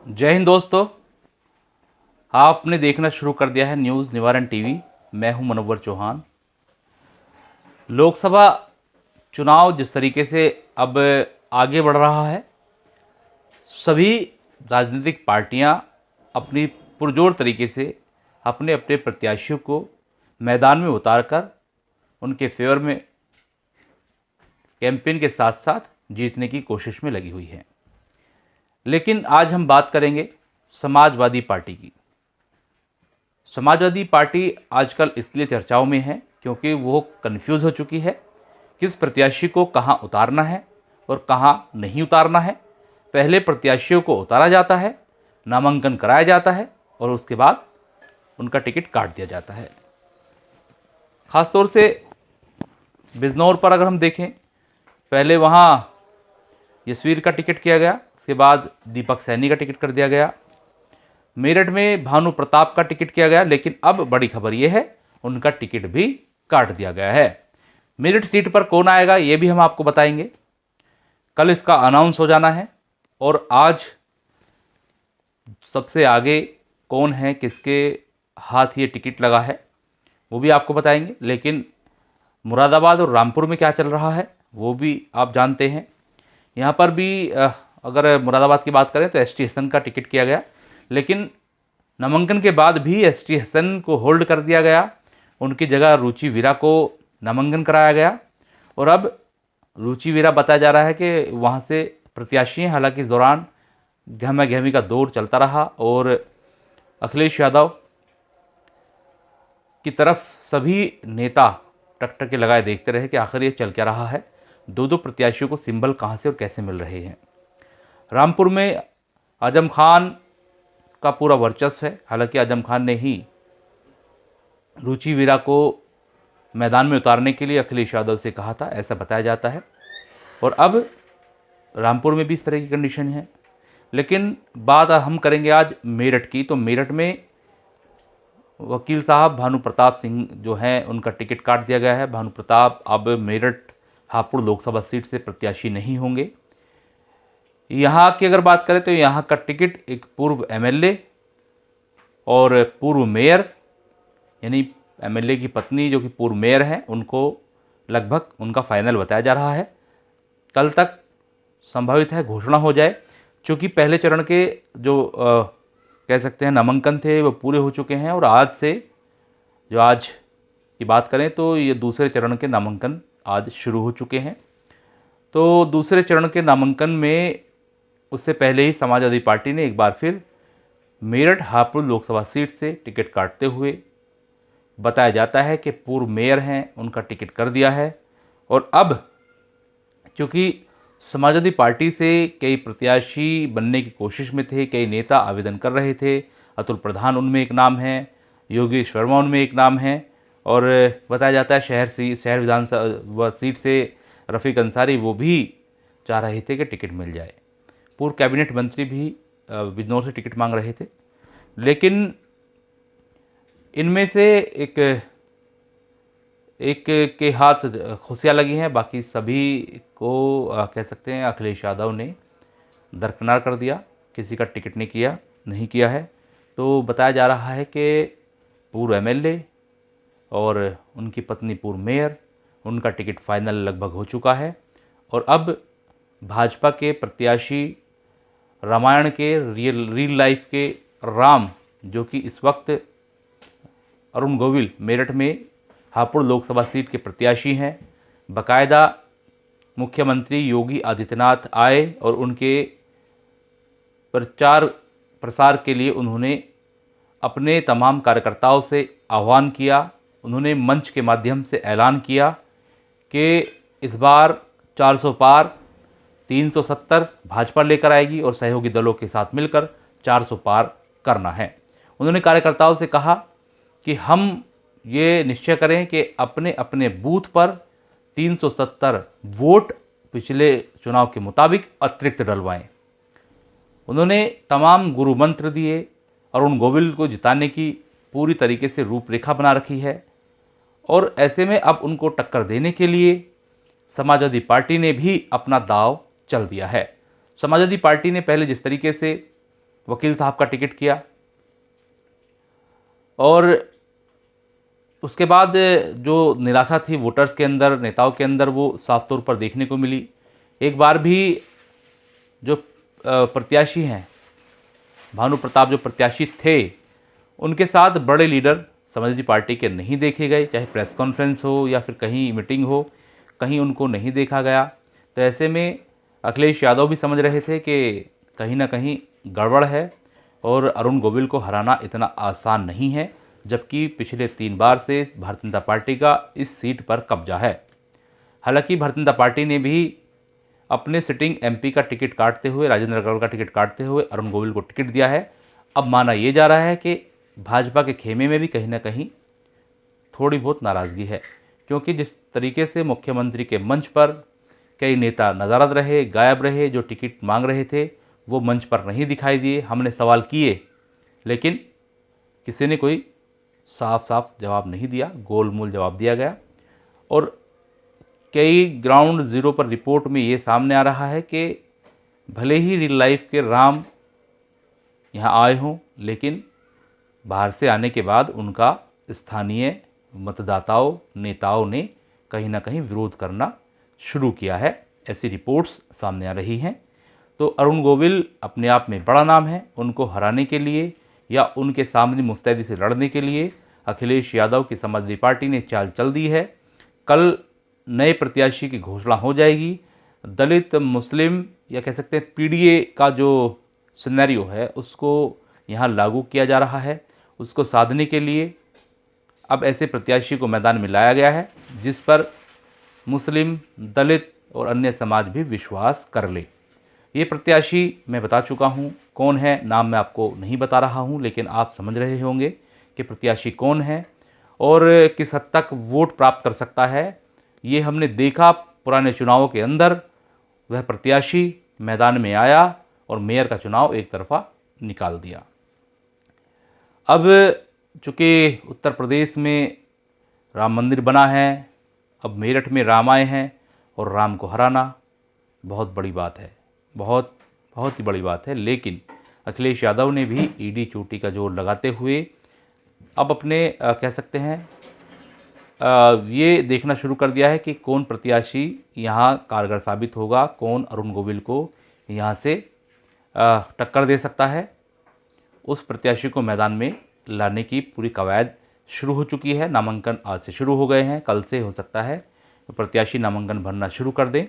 जय हिंद दोस्तों। आपने देखना शुरू कर दिया है न्यूज़ निवारण टीवी। मैं हूं मनोवर चौहान। लोकसभा चुनाव जिस तरीके से अब आगे बढ़ रहा है, सभी राजनीतिक पार्टियां अपनी पुरजोर तरीके से अपने अपने प्रत्याशियों को मैदान में उतारकर उनके फेवर में कैंपेन के साथ साथ जीतने की कोशिश में लगी हुई है। लेकिन आज हम बात करेंगे समाजवादी पार्टी की। समाजवादी पार्टी आजकल इसलिए चर्चाओं में है क्योंकि वो कंफ्यूज हो चुकी है किस प्रत्याशी को कहाँ उतारना है और कहाँ नहीं उतारना है। पहले प्रत्याशियों को उतारा जाता है, नामांकन कराया जाता है और उसके बाद उनका टिकट काट दिया जाता है। ख़ासतौर से बिजनौर पर अगर हम देखें, पहले वहाँ यशवीर का टिकट किया गया, उसके बाद दीपक सैनी का टिकट कर दिया गया। मेरठ में भानु प्रताप का टिकट किया गया, लेकिन अब बड़ी खबर यह है उनका टिकट भी काट दिया गया है। मेरठ सीट पर कौन आएगा ये भी हम आपको बताएंगे। कल इसका अनाउंस हो जाना है और आज सबसे आगे कौन है, किसके हाथ ये टिकट लगा है, वो भी आपको बताएंगे। लेकिन मुरादाबाद और रामपुर में क्या चल रहा है वो भी आप जानते हैं। यहाँ पर भी अगर मुरादाबाद की बात करें तो एसटी हसन का टिकट किया गया, लेकिन नामांकन के बाद भी एसटी हसन को होल्ड कर दिया गया। उनकी जगह रुचि वीरा को नामांकन कराया गया और अब रुचि वीरा बताया जा रहा है कि वहाँ से प्रत्याशी हैं। हालांकि इस दौरान गहमा गहमी का दौर चलता रहा और अखिलेश यादव की तरफ सभी नेता टक के लगाए देखते रहे कि आखिर ये चल क्या रहा है। दो प्रत्याशियों को सिंबल कहाँ से और कैसे मिल रहे हैं। रामपुर में आजम खान का पूरा वर्चस्व है। हालांकि आजम खान ने ही रुचि वीरा को मैदान में उतारने के लिए अखिलेश यादव से कहा था, ऐसा बताया जाता है। और अब रामपुर में भी इस तरह की कंडीशन है। लेकिन बात हम करेंगे आज मेरठ की। तो मेरठ में वकील साहब भानु प्रताप सिंह जो हैं उनका टिकट काट दिया गया है। भानु प्रताप अब मेरठ हापुड़ लोकसभा सीट से प्रत्याशी नहीं होंगे। यहाँ की अगर बात करें तो यहाँ का टिकट एक पूर्व एमएलए और पूर्व मेयर, यानी एमएलए की पत्नी जो कि पूर्व मेयर हैं, उनको लगभग उनका फाइनल बताया जा रहा है। कल तक संभावित है घोषणा हो जाए, क्योंकि पहले चरण के जो कह सकते हैं नामांकन थे वो पूरे हो चुके हैं और आज से जो आज की बात करें तो ये दूसरे चरण के नामांकन आज शुरू हो चुके हैं। तो दूसरे चरण के नामांकन में उससे पहले ही समाजवादी पार्टी ने एक बार फिर मेरठ हापुड़ लोकसभा सीट से टिकट काटते हुए बताया जाता है कि पूर्व मेयर हैं उनका टिकट कर दिया है। और अब चूँकि समाजवादी पार्टी से कई प्रत्याशी बनने की कोशिश में थे, कई नेता आवेदन कर रहे थे। अतुल प्रधान उनमें एक नाम है, योगेश वर्मा उनमें एक नाम है और बताया जाता है शहर विधानसभा सीट से रफ़ीक अंसारी वो भी चाह रहे थे कि टिकट मिल जाए। पूर्व कैबिनेट मंत्री भी बिजनौर से टिकट मांग रहे थे। लेकिन इनमें से एक के हाथ खुशियाँ लगी हैं, बाकी सभी को कह सकते हैं अखिलेश यादव ने दरकिनार कर दिया, किसी का टिकट नहीं किया है। तो बताया जा रहा है कि पूर्व एमएलए और उनकी पत्नी पूर्व मेयर, उनका टिकट फाइनल लगभग हो चुका है। और अब भाजपा के प्रत्याशी रामायण के रियल लाइफ के राम, जो कि इस वक्त अरुण गोविल मेरठ में हापुड़ लोकसभा सीट के प्रत्याशी हैं, बाकायदा मुख्यमंत्री योगी आदित्यनाथ आए और उनके प्रचार प्रसार के लिए उन्होंने अपने तमाम कार्यकर्ताओं से आह्वान किया। उन्होंने मंच के माध्यम से ऐलान किया कि इस बार 400 पार 370 भाजपा लेकर आएगी और सहयोगी दलों के साथ मिलकर 400 पार करना है। उन्होंने कार्यकर्ताओं से कहा कि हम ये निश्चय करें कि अपने अपने बूथ पर 370 वोट पिछले चुनाव के मुताबिक अतिरिक्त डलवाएं। उन्होंने तमाम गुरु मंत्र दिए। अरुण गोविल को जिताने की पूरी तरीके से रूपरेखा बना रखी है और ऐसे में अब उनको टक्कर देने के लिए समाजवादी पार्टी ने भी अपना दांव चल दिया है। समाजवादी पार्टी ने पहले जिस तरीके से वकील साहब का टिकट किया। और उसके बाद जो निराशा थी वोटर्स के अंदर, नेताओं के अंदर, वो साफ तौर पर देखने को मिली। एक बार भी जो प्रत्याशी हैं, भानु प्रताप जो प्रत्याशी थे, उनके साथ बड़े लीडर समाजवादी पार्टी के नहीं देखे गए, चाहे प्रेस कॉन्फ्रेंस हो या फिर कहीं मीटिंग हो, कहीं उनको नहीं देखा गया। तो ऐसे में अखिलेश यादव भी समझ रहे थे कि कहीं ना कहीं गड़बड़ है और अरुण गोविल को हराना इतना आसान नहीं है, जबकि पिछले 3 बार से भारतीय जनता पार्टी का इस सीट पर कब्जा है। हालांकि भारतीय जनता पार्टी ने भी अपने सिटिंग एमपी का टिकट काटते हुए, राजेंद्र अग्रवाल का टिकट काटते हुए अरुण गोविल को टिकट दिया है। अब माना ये जा रहा है कि भाजपा के खेमे में भी कहीं ना कहीं थोड़ी बहुत नाराज़गी है, क्योंकि जिस तरीके से मुख्यमंत्री के मंच पर कई नेता नज़ारत रहे, गायब रहे, जो टिकट मांग रहे थे वो मंच पर नहीं दिखाई दिए। हमने सवाल किए लेकिन किसी ने कोई साफ साफ जवाब नहीं दिया, गोलमोल जवाब दिया गया। और कई ग्राउंड ज़ीरो पर रिपोर्ट में ये सामने आ रहा है कि भले ही रियल लाइफ के राम यहाँ आए हों, लेकिन बाहर से आने के बाद उनका स्थानीय मतदाताओं, नेताओं ने कहीं ना कहीं विरोध करना शुरू किया है। ऐसी रिपोर्ट्स सामने आ रही हैं। तो अरुण गोविल अपने आप में बड़ा नाम है, उनको हराने के लिए या उनके सामने मुस्तैदी से लड़ने के लिए अखिलेश यादव की समाजवादी पार्टी ने चाल चल दी है। कल नए प्रत्याशी की घोषणा हो जाएगी। दलित, मुस्लिम या कह सकते हैं पीडीए का जो सिनेरियो है उसको यहाँ लागू किया जा रहा है। उसको साधने के लिए अब ऐसे प्रत्याशी को मैदान में लाया गया है जिस पर मुस्लिम, दलित और अन्य समाज भी विश्वास कर ले। ये प्रत्याशी मैं बता चुका हूँ कौन है, नाम मैं आपको नहीं बता रहा हूँ, लेकिन आप समझ रहे होंगे कि प्रत्याशी कौन है और किस हद तक वोट प्राप्त कर सकता है। ये हमने देखा पुराने चुनावों के अंदर, वह प्रत्याशी मैदान में आया और मेयर का चुनाव एक तरफा निकाल दिया। अब चूँकि उत्तर प्रदेश में राम मंदिर बना है, अब मेरठ में राम आए हैं और राम को हराना बहुत बड़ी बात है, बहुत बहुत ही बड़ी बात है। लेकिन अखिलेश यादव ने भी ईडी चोटी का जोर लगाते हुए अब अपने कह सकते हैं ये देखना शुरू कर दिया है कि कौन प्रत्याशी यहाँ कारगर साबित होगा, कौन अरुण गोविल को यहाँ से टक्कर दे सकता है। उस प्रत्याशी को मैदान में लाने की पूरी कवायद शुरू हो चुकी है। नामांकन आज से शुरू हो गए हैं, कल से हो सकता है प्रत्याशी नामांकन भरना शुरू कर दें।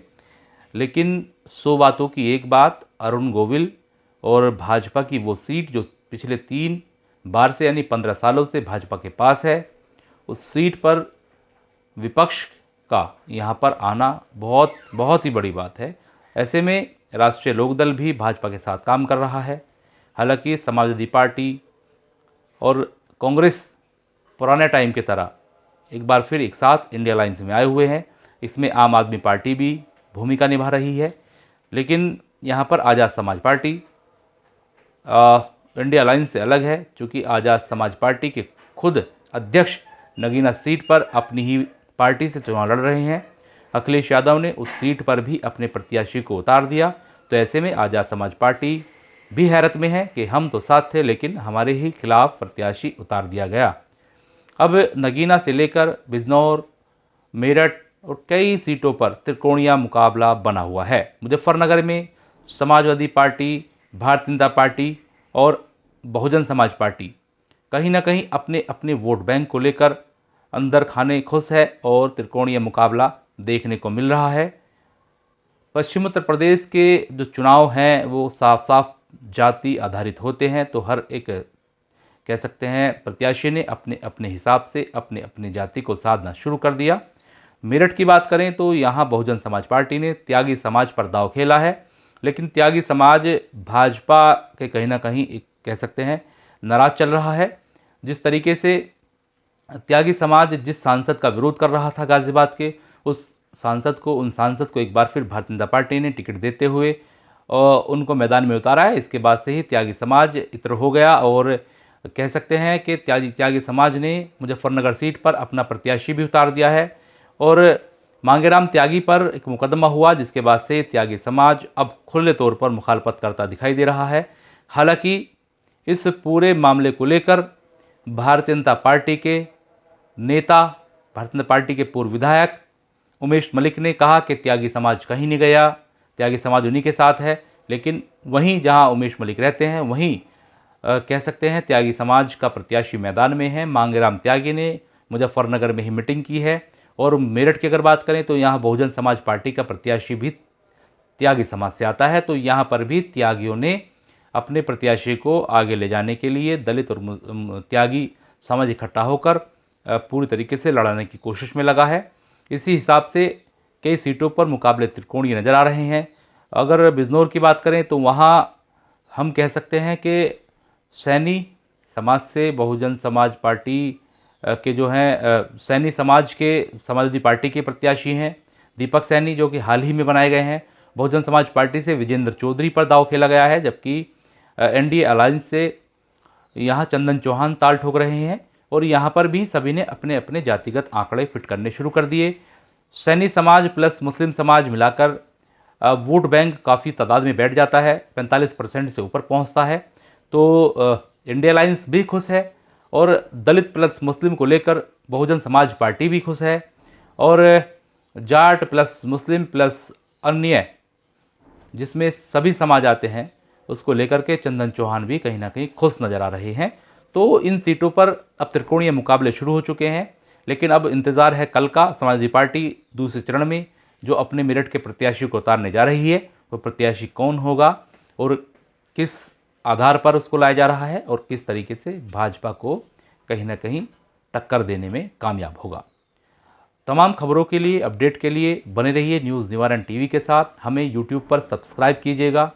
लेकिन 100 बातों की एक बात, अरुण गोविल और भाजपा की वो सीट जो पिछले 3 बार से यानी 15 सालों से भाजपा के पास है, उस सीट पर विपक्ष का यहाँ पर आना बहुत बहुत ही बड़ी बात है। ऐसे में राष्ट्रीय लोकदल भी भाजपा के साथ काम कर रहा है। हालांकि समाजवादी पार्टी और कांग्रेस पुराने टाइम की तरह एक बार फिर एक साथ इंडिया अलायंस में आए हुए हैं। इसमें आम आदमी पार्टी भी भूमिका निभा रही है, लेकिन यहाँ पर आज़ाद समाज पार्टी इंडिया अलायंस से अलग है, चूँकि आज़ाद समाज पार्टी के खुद अध्यक्ष नगीना सीट पर अपनी ही पार्टी से चुनाव लड़ रहे हैं। अखिलेश यादव ने उस सीट पर भी अपने प्रत्याशी को उतार दिया। तो ऐसे में आज़ाद समाज पार्टी भी हैरत में है कि हम तो साथ थे लेकिन हमारे ही खिलाफ प्रत्याशी उतार दिया गया। अब नगीना से लेकर बिजनौर, मेरठ और कई सीटों पर त्रिकोणीय मुकाबला बना हुआ है। मुजफ्फरनगर में समाजवादी पार्टी, भारतीय जनता पार्टी और बहुजन समाज पार्टी कहीं ना कहीं अपने अपने वोट बैंक को लेकर अंदर खाने खुश है और त्रिकोणीय मुकाबला देखने को मिल रहा है। पश्चिम उत्तर प्रदेश के जो चुनाव हैं वो साफ साफ जाति आधारित होते हैं, तो हर एक कह सकते हैं प्रत्याशी ने अपने अपने हिसाब से अपने अपने जाति को साधना शुरू कर दिया। मेरठ की बात करें तो यहाँ बहुजन समाज पार्टी ने त्यागी समाज पर दांव खेला है, लेकिन त्यागी समाज भाजपा के कहीं ना कहीं एक कह सकते हैं नाराज चल रहा है। जिस तरीके से त्यागी समाज जिस सांसद का विरोध कर रहा था गाजियाबाद के, उस उन सांसद को एक बार फिर भारतीय जनता पार्टी ने टिकट देते हुए उनको मैदान में उतारा है। इसके बाद से ही त्यागी समाज इतर हो गया और कह सकते हैं कि त्यागी समाज ने मुजफ्फरनगर सीट पर अपना प्रत्याशी भी उतार दिया है और मांगेराम त्यागी पर एक मुकदमा हुआ, जिसके बाद से त्यागी समाज अब खुले तौर पर मुखालफत करता दिखाई दे रहा है। हालांकि इस पूरे मामले को लेकर भारतीय जनता पार्टी के नेता, भारतीय जनता पार्टी के पूर्व विधायक उमेश मलिक ने कहा कि त्यागी समाज कहीं नहीं गया, त्यागी समाज उन्हीं के साथ है। लेकिन वहीं जहां उमेश मलिक रहते हैं वहीं कह सकते हैं त्यागी समाज का प्रत्याशी मैदान में है। मांगेराम त्यागी ने मुजफ्फरनगर में ही मीटिंग की है। और मेरठ की अगर बात करें तो यहाँ बहुजन समाज पार्टी का प्रत्याशी भी त्यागी समाज से आता है। तो यहाँ पर भी त्यागियों ने अपने प्रत्याशी को आगे ले जाने के लिए दलित और त्यागी समाज इकट्ठा होकर पूरी तरीके से लड़ाने की कोशिश में लगा है। इसी हिसाब से कई सीटों पर मुकाबले त्रिकोणीय नज़र आ रहे हैं। अगर बिजनौर की बात करें तो वहाँ हम कह सकते हैं कि सैनी समाज से बहुजन समाज पार्टी के जो हैं सैनी समाज के समाजवादी पार्टी के प्रत्याशी हैं दीपक सैनी, जो कि हाल ही में बनाए गए हैं। बहुजन समाज पार्टी से विजेंद्र चौधरी पर दांव खेला गया है, जबकि एनडीए अलायंस से यहाँ चंदन चौहान ताल ठोक रहे हैं। और यहाँ पर भी सभी ने अपने अपने जातिगत आंकड़े फिट करने शुरू कर दिए। सैनी समाज प्लस मुस्लिम समाज मिलाकर वोट बैंक काफ़ी तादाद में बैठ जाता है, 45% से ऊपर पहुँचता है। तो इंडिया अलायंस भी खुश है और दलित प्लस मुस्लिम को लेकर बहुजन समाज पार्टी भी खुश है। और जाट प्लस मुस्लिम प्लस अन्य जिसमें सभी समाज आते हैं उसको लेकर के चंदन चौहान भी कहीं ना कहीं खुश नज़र आ रहे हैं। तो इन सीटों पर अब त्रिकोणीय मुकाबले शुरू हो चुके हैं। लेकिन अब इंतज़ार है कल का। समाजवादी पार्टी दूसरे चरण में जो अपने मेरठ के प्रत्याशी को उतारने जा रही है, वो प्रत्याशी कौन होगा और किस आधार पर उसको लाया जा रहा है और किस तरीके से भाजपा को कहीं ना कहीं टक्कर देने में कामयाब होगा। तमाम खबरों के लिए, अपडेट के लिए बने रहिए न्यूज़ निवारण टीवी के साथ। हमें यूट्यूब पर सब्सक्राइब कीजिएगा,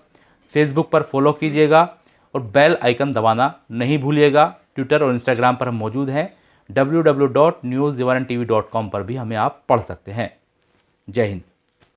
फेसबुक पर फॉलो कीजिएगा और बेल आइकन दबाना नहीं भूलिएगा। ट्विटर और इंस्टाग्राम पर हम मौजूद हैं। www.newsnivarantv.com पर भी हमें आप पढ़ सकते हैं। जय हिंद।